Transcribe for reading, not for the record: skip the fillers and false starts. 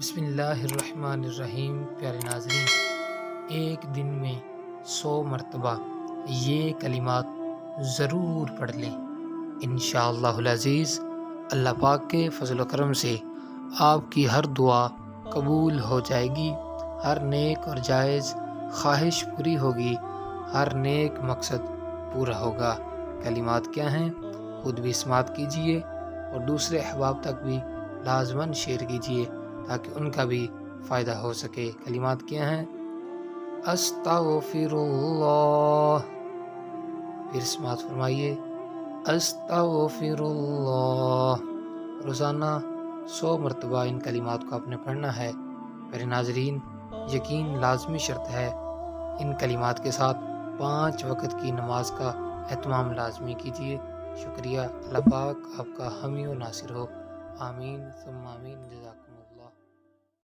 بسم اللہ الرحمن الرحیم۔ پیارے ناظرین، ایک دن میں 100 مرتبہ یہ کلمات ضرور پڑھ لیں۔ انشاءاللہ العزیز اللہ پاک کے فضل و کرم سے آپ کی ہر دعا قبول ہو جائے گی، ہر نیک اور جائز خواہش پوری ہوگی، ہر نیک مقصد پورا ہوگا۔ کلمات کیا ہیں؟ خود بھی سماعت کیجئے اور دوسرے احباب تک بھی لازماً شیئر کیجئے تاکہ ان کا بھی فائدہ ہو سکے۔ کلمات کیا ہیں؟ استغفر اللہ، پھر سماعت فرمائیے، استغفر اللہ۔ روزانہ 100 مرتبہ ان کلمات کو آپ نے پڑھنا ہے۔ میرے ناظرین، یقین لازمی شرط ہے، ان کلمات کے ساتھ 5 وقت کی نماز کا اہتمام لازمی کیجیے۔ شکریہ۔ اللہ پاک آپ کا حامی و ناصر ہو۔ آمین ثم آمین۔ جزاک